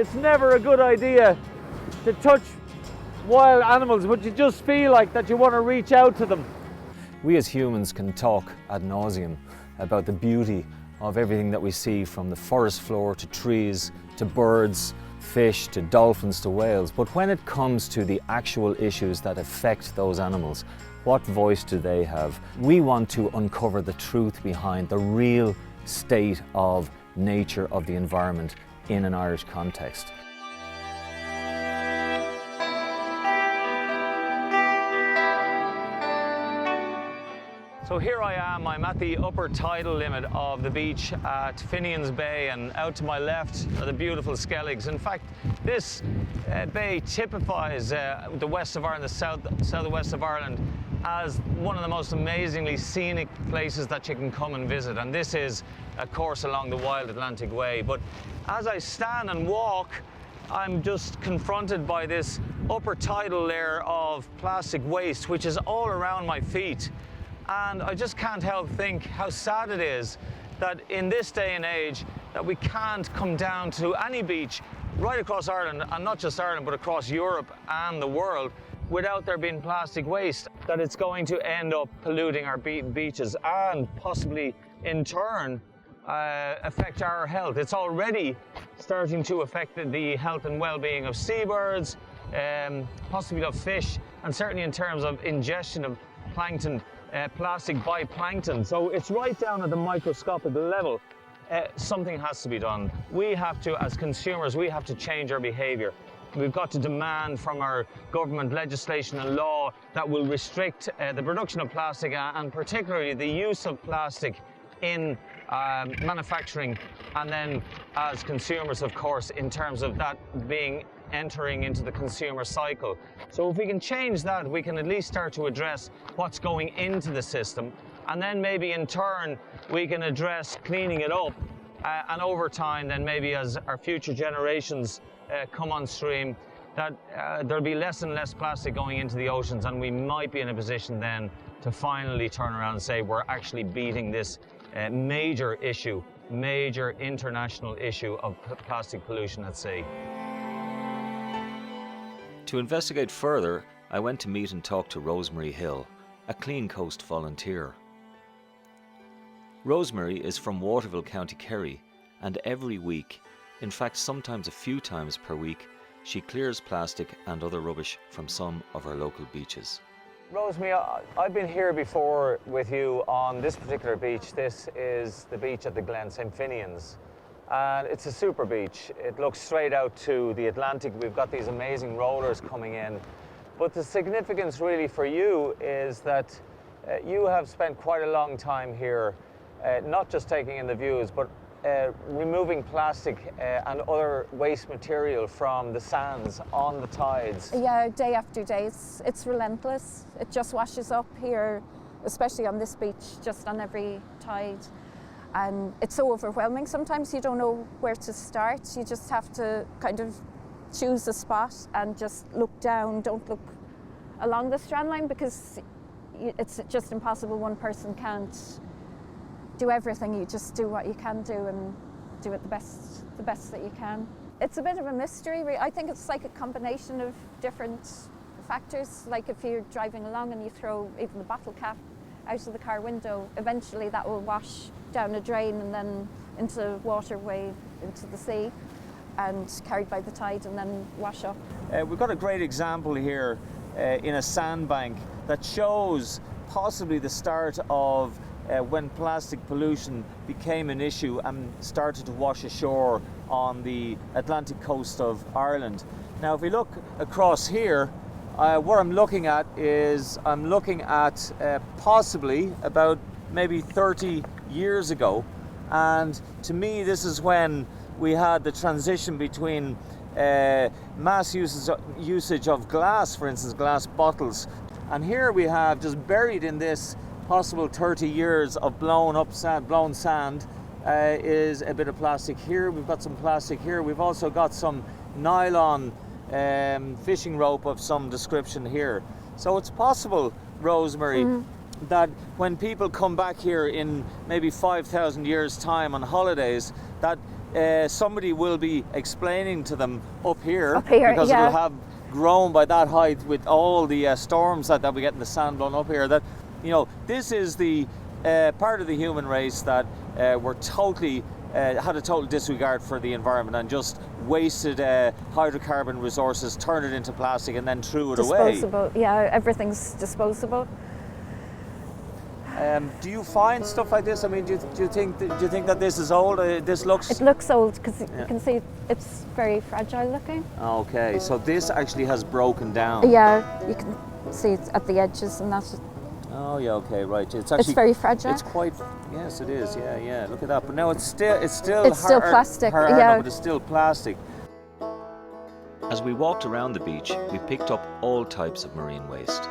it's never a good idea to touch wild animals, but you just feel like that you want to reach out to them. We as humans can talk ad nauseum about the beauty of everything that we see, from the forest floor to trees to birds, fish to dolphins to whales. But when it comes to the actual issues that affect those animals, what voice do they have? We want to uncover the truth behind the real state of nature of the environment in an Irish context. So here I am, I'm at the upper tidal limit of the beach at Finian's Bay, and out to my left are the beautiful Skelligs. In fact, this bay typifies the west of Ireland, the southwest of Ireland, as one of the most amazingly scenic places that you can come and visit. And this is, of course, along the Wild Atlantic Way. But as I stand and walk, I'm just confronted by this upper tidal layer of plastic waste, which is all around my feet. And I just can't help think how sad it is that in this day and age that we can't come down to any beach right across Ireland, and not just Ireland but across Europe and the world, without there being plastic waste, that it's going to end up polluting our beaches and possibly in turn affect our health. It's already starting to affect the health and well-being of seabirds, possibly of fish, and certainly in terms of ingestion of plankton, plastic by plankton. So it's right down at the microscopic level. Something has to be done. We have to, as consumers, we have to change our behaviour. We've got to demand from our government legislation and law that will restrict the production of plastic, and particularly the use of plastic in manufacturing, and then as consumers, of course, in terms of that being entering into the consumer cycle. So if we can change that, we can at least start to address what's going into the system, and then maybe in turn we can address cleaning it up, and over time then maybe as our future generations come on stream, that there'll be less and less plastic going into the oceans, and we might be in a position then to finally turn around and say we're actually beating this major international issue of plastic pollution at sea. To investigate further, I went to meet and talk to Rosemary Hill, a Clean Coast volunteer. Rosemary is from Waterville, County Kerry, and every week, in fact sometimes a few times per week, she clears plastic and other rubbish from some of our local beaches. Rosemary, I've been here before with you on this particular beach. This is the beach at the Glen, St. Finian's. And it's a super beach. It looks straight out to the Atlantic. We've got these amazing rollers coming in. But the significance really for you is that you have spent quite a long time here, not just taking in the views, but removing plastic and other waste material from the sands on the tides. Yeah, day after day. It's relentless. It just washes up here, especially on this beach, just on every tide. And it's so overwhelming. Sometimes you don't know where to start. You just have to kind of choose a spot and just look down. Don't look along the strand line, because it's just impossible. One person can't do everything. You just do what you can do and do it the best that you can. It's a bit of a mystery. I think it's like a combination of different factors. Like if you're driving along and you throw even the bottle cap out of the car window, eventually that will wash down a drain and then into waterway into the sea and carried by the tide and then wash up. We've got a great example here in a sandbank that shows possibly the start of when plastic pollution became an issue and started to wash ashore on the Atlantic coast of Ireland. Now if we look across here, what I'm looking at is possibly about maybe 30 years ago, and to me this is when we had the transition between mass usage of glass, for instance glass bottles, and here we have just buried in this possible 30 years of blown sand is a bit of plastic here. We've got some plastic here. We've also got some nylon fishing rope of some description here. So it's possible, Rosemary, that when people come back here in maybe 5,000 years time on holidays, that somebody will be explaining to them up here, because it'll have grown by that height with all the storms that we get in the sand blown up here, that, you know, this is the part of the human race that were totally had a total disregard for the environment and just wasted hydrocarbon resources, turned it into plastic and then threw it away. Disposable, yeah, everything's disposable. Do you find stuff like this? I mean, do you think that this is old? This looks. It looks old because you can see it's very fragile looking. Okay, so this actually has broken down. Yeah, you can see it at the edges, and that's. Oh yeah, okay, right. It's actually. It's very fragile. It's quite. Yes, it is. Yeah, yeah. Look at that. But no, it's still It's still plastic. No, but it's still plastic. As we walked around the beach, we picked up all types of marine waste.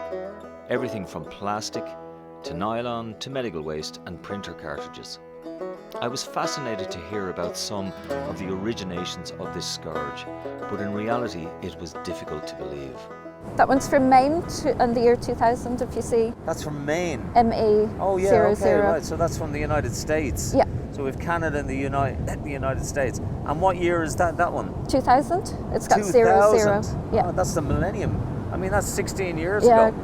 Everything from plastic to nylon to medical waste and printer cartridges. I was fascinated to hear about some of the originations of this scourge, but in reality it was difficult to believe. That one's from Maine in the year 2000, if you see. That's from Maine? MA Oh yeah, 00. okay, right, so that's from the United States. Yeah. So we've Canada and the United States. And what year is that one? 2000. It's got 2000? 00. Yeah. Oh, that's the millennium. I mean, that's 16 years Yeah. ago.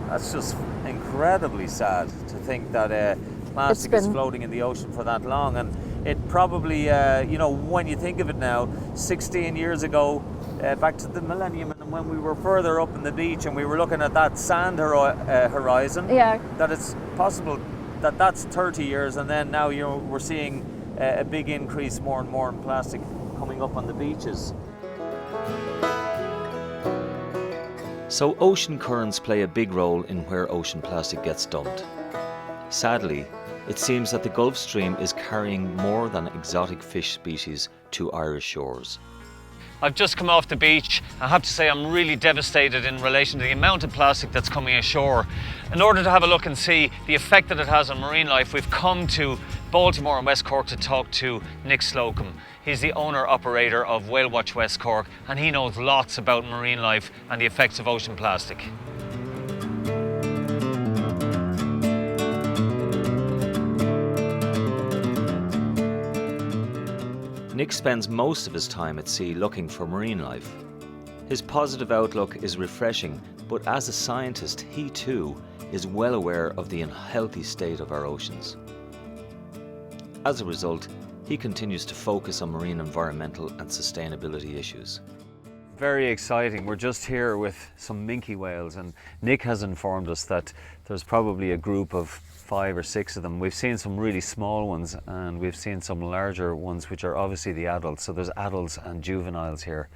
That's just incredibly sad to think that plastic is floating in the ocean for that long. And it probably, you know, when you think of it now, 16 years ago, back to the millennium, and when we were further up in the beach and we were looking at that sand horizon, Yeah. that it's possible that that's 30 years, and then now, you know, we're seeing a big increase more and more in plastic coming up on the beaches. So ocean currents play a big role in where ocean plastic gets dumped. Sadly, it seems that the Gulf Stream is carrying more than exotic fish species to Irish shores. I've just come off the beach. I have to say I'm really devastated in relation to the amount of plastic that's coming ashore. In order to have a look and see the effect that it has on marine life, we've come to Baltimore and West Cork to talk to Nick Slocum. He's the owner-operator of Whale Watch West Cork, and he knows lots about marine life and the effects of ocean plastic. Nick spends most of his time at sea looking for marine life. His positive outlook is refreshing, but as a scientist, he too is well aware of the unhealthy state of our oceans. As a result, he continues to focus on marine environmental and sustainability issues. Very exciting. We're just here with some minke whales, and Nick has informed us that there's probably a group of 5 or 6 of them. We've seen some really small ones, and we've seen some larger ones, which are obviously the adults. So there's adults and juveniles here.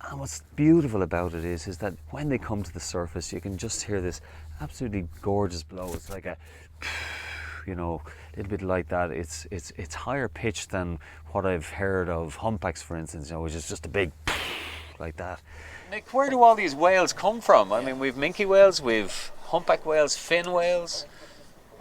And what's beautiful about it is that when they come to the surface, you can just hear this absolutely gorgeous blow. It's like a, you know, a little bit like that. It's higher pitched than what I've heard of humpbacks, for instance, you know, which is just a big like that. Nick, where do all these whales come from? I mean, we've minke whales, we've humpback whales, fin whales.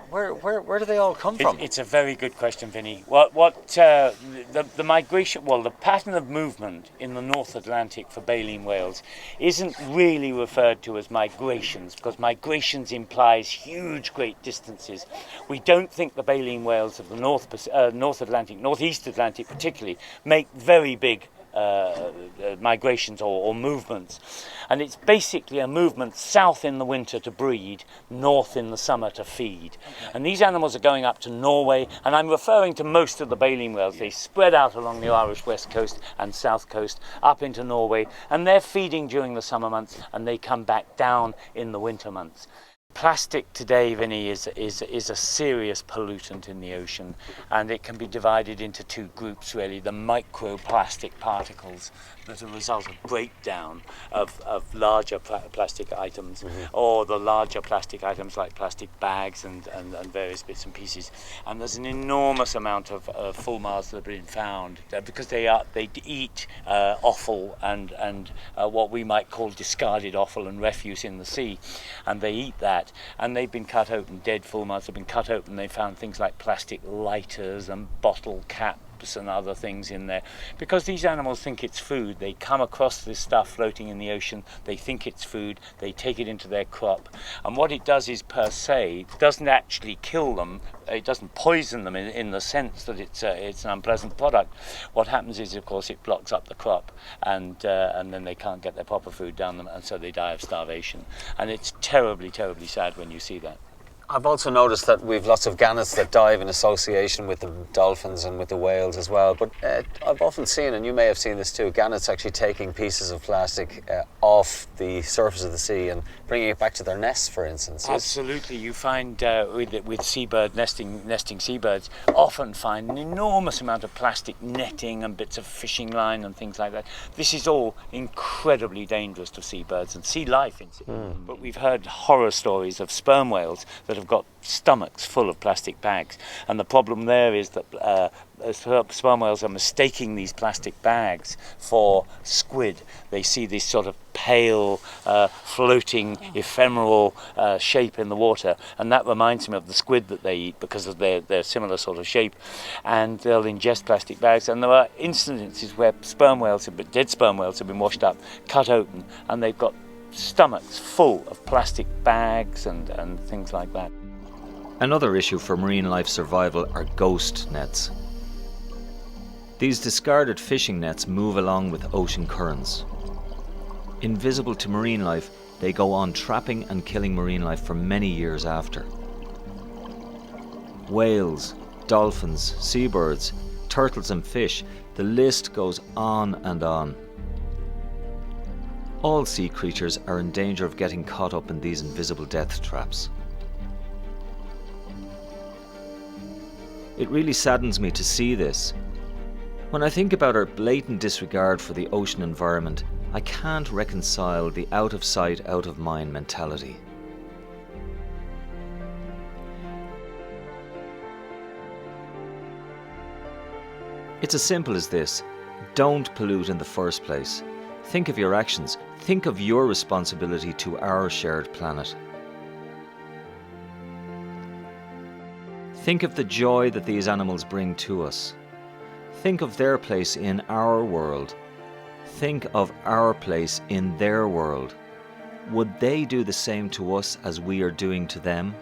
Where do they all come from? It's a very good question, Vinny. The migration, well, the pattern of movement in the North Atlantic for baleen whales isn't really referred to as migrations, because migrations implies huge, great distances. We don't think the baleen whales of the North Atlantic, Northeast Atlantic particularly, make very big migrations or movements, and it's basically a movement south in the winter to breed, north in the summer to feed. And these animals are going up to Norway, and I'm referring to most of the baleen whales. They spread out along the Irish west coast and south coast up into Norway, and they're feeding during the summer months, and they come back down in the winter months. Plastic today, Vinny, is a serious pollutant in the ocean, and it can be divided into 2 groups really: the microplastic particles that are a result of breakdown of larger plastic items, or the larger plastic items like plastic bags and various bits and pieces. And there's an enormous amount of fulmars that have been found because they eat offal and what we might call discarded offal and refuse in the sea, and they eat that. And they've been cut open, dead fulmars have been cut open. They found things like plastic lighters and bottle cap crabs and other things in there, because these animals think it's food. They come across this stuff floating in the ocean, they think it's food, they take it into their crop, and what it does is, per se, it doesn't actually kill them, it doesn't poison them in the sense that it's an unpleasant product. What happens is, of course, it blocks up the crop, and then they can't get their proper food down them, and so they die of starvation. And it's terribly, terribly sad when you see that. I've also noticed that we've lots of gannets that dive in association with the dolphins and with the whales as well. But I've often seen, and you may have seen this too, gannets actually taking pieces of plastic off the surface of the sea and bringing it back to their nests, for instance. Absolutely. You find with seabird nesting seabirds often find an enormous amount of plastic netting and bits of fishing line and things like that. This is all incredibly dangerous to seabirds and sea life in sea. But we've heard horror stories of sperm whales that have got stomachs full of plastic bags, and the problem there is that sperm whales are mistaking these plastic bags for squid. They see this sort of pale, floating, ephemeral shape in the water, and that reminds them of the squid that they eat because of their similar sort of shape, and they'll ingest plastic bags. And there are instances where dead sperm whales have been washed up, cut open, and they've got stomachs full of plastic bags and things like that. Another issue for marine life survival are ghost nets. These discarded fishing nets move along with ocean currents. Invisible to marine life, they go on trapping and killing marine life for many years after. Whales, dolphins, seabirds, turtles and fish, the list goes on and on. All sea creatures are in danger of getting caught up in these invisible death traps. It really saddens me to see this. When I think about our blatant disregard for the ocean environment, I can't reconcile the out of sight, out of mind mentality. It's as simple as this: don't pollute in the first place. Think of your actions. Think of your responsibility to our shared planet. Think of the joy that these animals bring to us. Think of their place in our world. Think of our place in their world. Would they do the same to us as we are doing to them?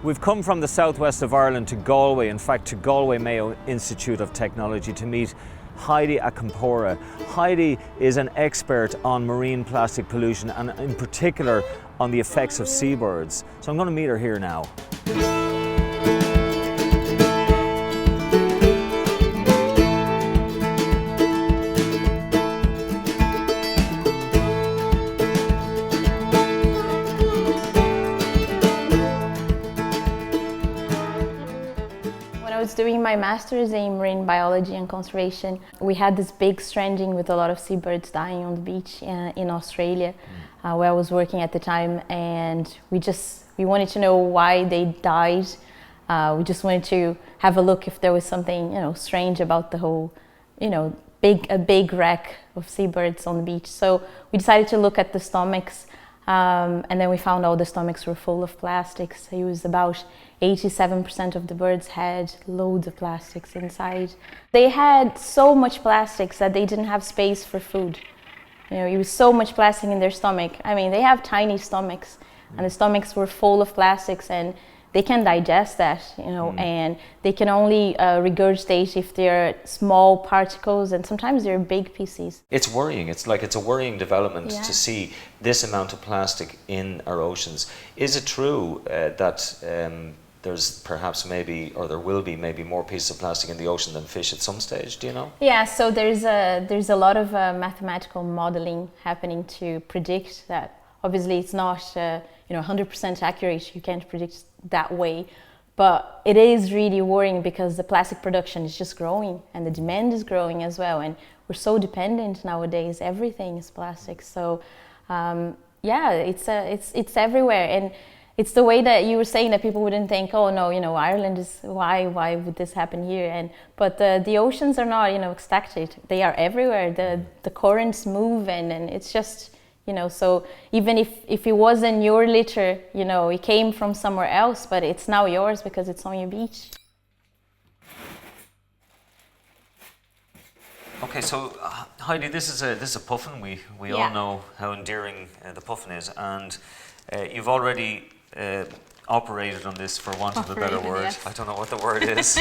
We've come from the southwest of Ireland to Galway, in fact to Galway Mayo Institute of Technology, to meet Heidi Akampora. Heidi is an expert on marine plastic pollution and in particular on the effects of seabirds. So I'm going to meet her here now. I was doing my master's in marine biology and conservation. We had this big stranding with a lot of seabirds dying on the beach in Australia, where I was working at the time, and we wanted to know why they died. We just wanted to have a look if there was something, strange about the whole, a big wreck of seabirds on the beach. So we decided to look at the stomachs, and then we found out the stomachs were full of plastics. It was about 87% of the birds had loads of plastics inside. They had so much plastics that they didn't have space for food. It was so much plastic in their stomach. I mean, they have tiny stomachs, and the stomachs were full of plastics, and they can digest that, and they can only regurgitate if they're small particles, and sometimes they're big pieces. It's worrying. It's a worrying development to see this amount of plastic in our oceans. Is it true that there's perhaps maybe, or there will be maybe more pieces of plastic in the ocean than fish at some stage? Do you know? Yeah, so there's a lot of mathematical modeling happening to predict that. Obviously, it's not 100% accurate. You can't predict that way, But it is really worrying because the plastic production is just growing and the demand is growing as well. And we're so dependent nowadays. Everything is plastic. So yeah, it's everywhere. And it's the way that you were saying that people wouldn't think, oh no, you know, Ireland is, why would this happen here? But the oceans are not, you know, extracted. They are everywhere. The currents move and it's just, you know, so even if it wasn't your litter, you know, it came from somewhere else, but it's now yours because it's on your beach. Okay, so Heidi, this is a puffin. We all know how endearing the puffin is, and you've already operated on this, for want of a better word. Yes. I don't know what the word is.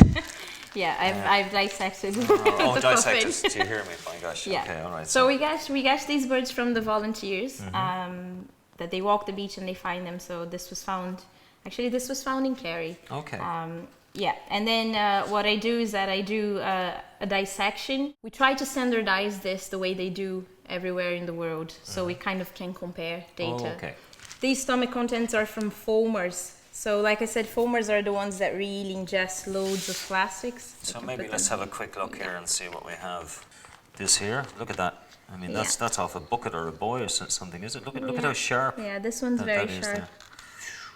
Yeah, I've dissected. Dissected. Do you hear me? My gosh. Yeah. Okay, all right. So we get these birds from the volunteers. That they walk the beach and they find them. So this was found in Kerry. Okay. Yeah, and then what I do is that I do a dissection. We try to standardize this the way they do everywhere in the world, so we kind of can compare data. Oh, okay. These stomach contents are from foamers. So like I said, foamers are the ones that really ingest loads of plastics. So maybe let's have a quick look here and see what we have. This here, look at that. I mean, that's off a bucket or a buoy or something, is it? Look at how sharp. Yeah, this one's very sharp.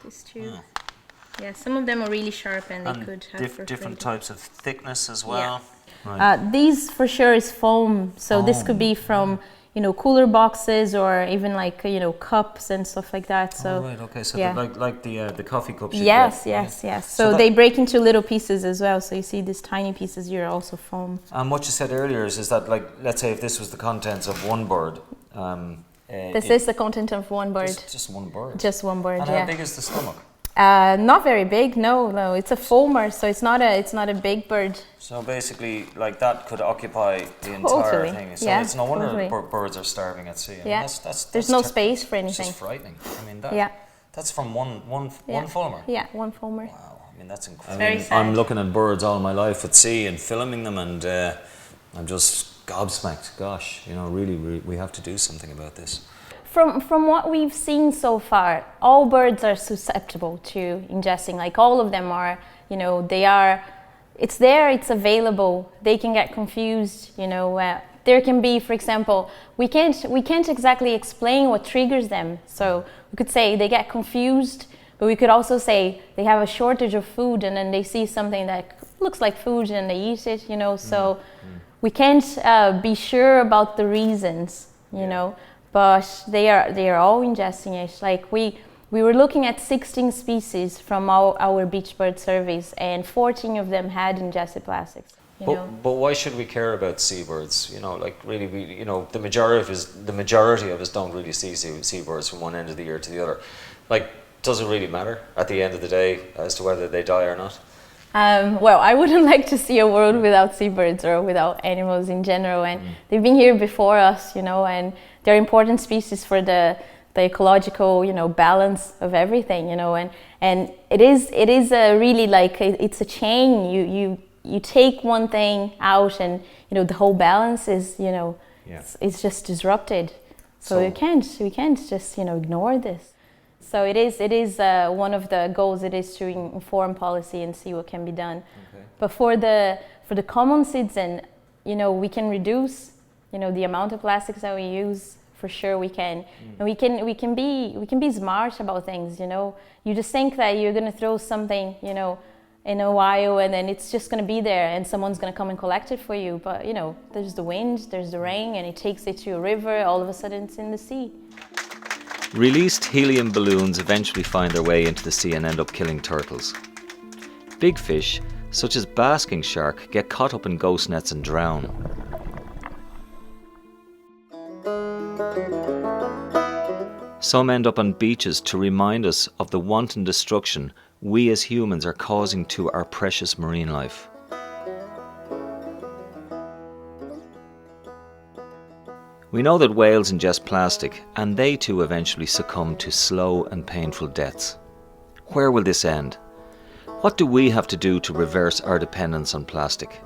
These two. Oh. Yeah, some of them are really sharp and they could have different types of thickness as well. Yeah. Right. These for sure is foam. So this could be from, you know, cooler boxes or even like, you know, cups and stuff like that. So right, okay. So like the coffee cups. Yes. So they break into little pieces as well. So you see these tiny pieces here are also foam. And what you said earlier is that, like, let's say if this was the contents of one bird. This is the content of one bird. Just one bird. Just one bird. And how big is the stomach? Not very big. No. It's a foamer, so it's not a big bird. So basically, like, that could occupy the entire thing. So it's no wonder birds are starving at sea. I mean, there's no space for anything. It's just frightening. I mean, that's from one foamer. Yeah, one foamer. Wow, I mean, that's incredible. Very sad. I'm looking at birds all my life at sea and filming them, and I'm just gobsmacked. Gosh, you know, really, we have to do something about this. From what we've seen so far, all birds are susceptible to ingesting. Like, all of them are, you know, it's there, it's available. They can get confused, you know. There can be, for example, we can't exactly explain what triggers them. So we could say they get confused, but we could also say they have a shortage of food and then they see something that looks like food and they eat it, you know. So we can't be sure about the reasons, you know. But they are all ingesting it. Like we were looking at 16 species from our beach bird surveys, and 14 of them had ingested plastics. But why should we care about seabirds? You know, like, really, the majority of us don't really see seabirds from one end of the year to the other. Like, does it really matter at the end of the day as to whether they die or not? Well, I wouldn't like to see a world without seabirds or without animals in general, and they've been here before us, you know, and they're important species for the ecological, you know, balance of everything, you know, and it is a really, like, it's a chain. You take one thing out and, you know, the whole balance is, you know, it's just disrupted. So we can't just, you know, ignore this. So it is one of the goals. It is to inform policy and see what can be done. Okay. But for the common citizen, you know, we can reduce, you know, the amount of plastics that we use. For sure, we can, and we can be smart about things. You know, you just think that you're gonna throw something, you know, in a while, and then it's just gonna be there, and someone's gonna come and collect it for you. But you know, there's the wind, there's the rain, and it takes it to a river. All of a sudden, it's in the sea. Released helium balloons eventually find their way into the sea and end up killing turtles. Big fish, such as basking shark, get caught up in ghost nets and drown. Some end up on beaches to remind us of the wanton destruction we as humans are causing to our precious marine life. We know that whales ingest plastic, and they too eventually succumb to slow and painful deaths. Where will this end? What do we have to do to reverse our dependence on plastic?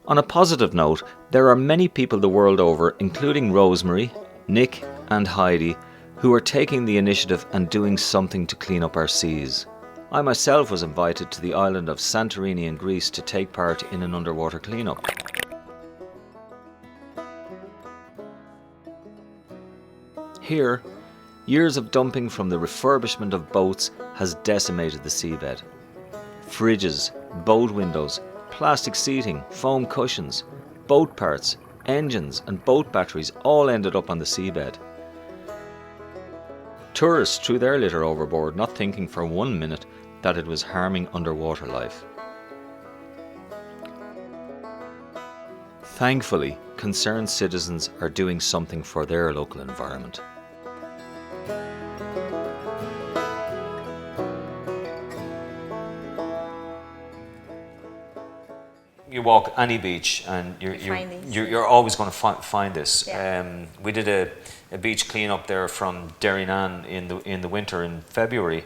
On a positive note, there are many people the world over, including Rosemary, Nick and Heidi, who are taking the initiative and doing something to clean up our seas. I myself was invited to the island of Santorini in Greece to take part in an underwater cleanup. Here, years of dumping from the refurbishment of boats has decimated the seabed. Fridges, boat windows, plastic seating, foam cushions, boat parts, engines and boat batteries all ended up on the seabed. Tourists threw their litter overboard, not thinking for 1 minute that it was harming underwater life. Thankfully, concerned citizens are doing something for their local environment. You walk any beach and you're always going to find this. Yeah. We did a beach cleanup there from Derrynane in the winter in February,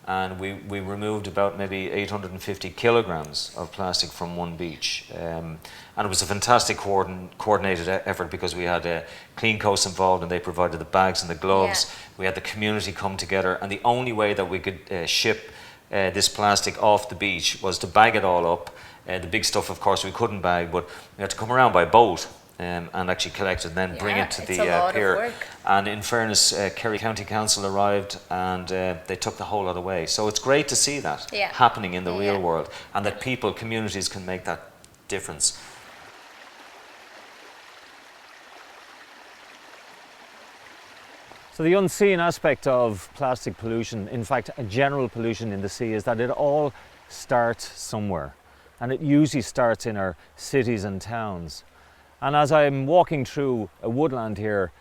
and we removed about maybe 850 kilograms of plastic from one beach. And it was a fantastic coordinated effort because we had Clean Coast involved and they provided the bags and the gloves. Yeah. We had the community come together, and the only way that we could ship this plastic off the beach was to bag it all up. The big stuff, of course, we couldn't bag, but we had to come around by boat and actually collect it and then bring it to the pier. And in fairness, Kerry County Council arrived and they took the whole lot away. So it's great to see that happening in the real world, and that people, communities can make that difference. So the unseen aspect of plastic pollution, in fact a general pollution in the sea, is that it all starts somewhere. And it usually starts in our cities and towns. And as I'm walking through a woodland here,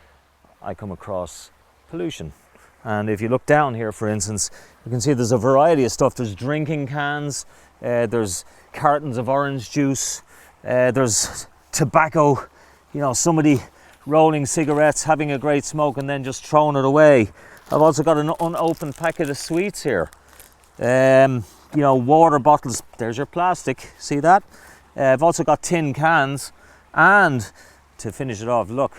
I come across pollution. And if you look down here, for instance, you can see there's a variety of stuff. There's drinking cans, there's cartons of orange juice, there's tobacco, you know, somebody rolling cigarettes, having a great smoke and then just throwing it away. I've also got an unopened packet of sweets here. You know, water bottles, there's your plastic, see that? I've also got tin cans, and to finish it off, look,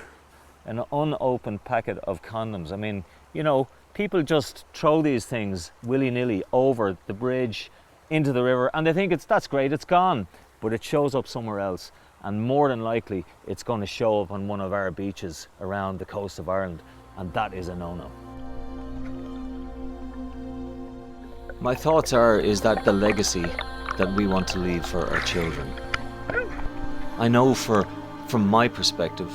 an unopened packet of condoms. I mean, you know, people just throw these things willy-nilly over the bridge, into the river, and they think that's great, it's gone. But it shows up somewhere else, and more than likely, it's going to show up on one of our beaches around the coast of Ireland, and that is a no-no. My thoughts is that the legacy that we want to leave for our children. I know from my perspective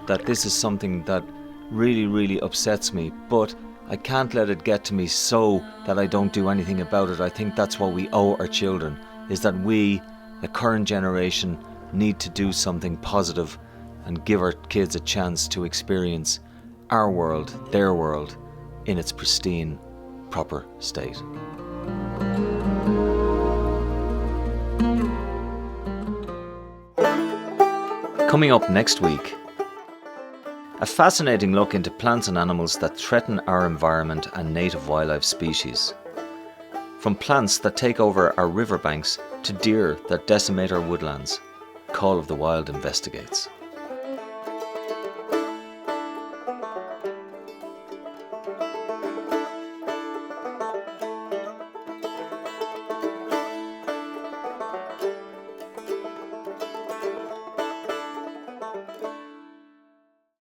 that this is something that really, really upsets me, but I can't let it get to me so that I don't do anything about it. I think that's what we owe our children, is that we, the current generation, need to do something positive and give our kids a chance to experience our world, their world, in its pristine, proper state. Coming up next week, a fascinating look into plants and animals that threaten our environment and native wildlife species. From plants that take over our riverbanks to deer that decimate our woodlands, Call of the Wild investigates.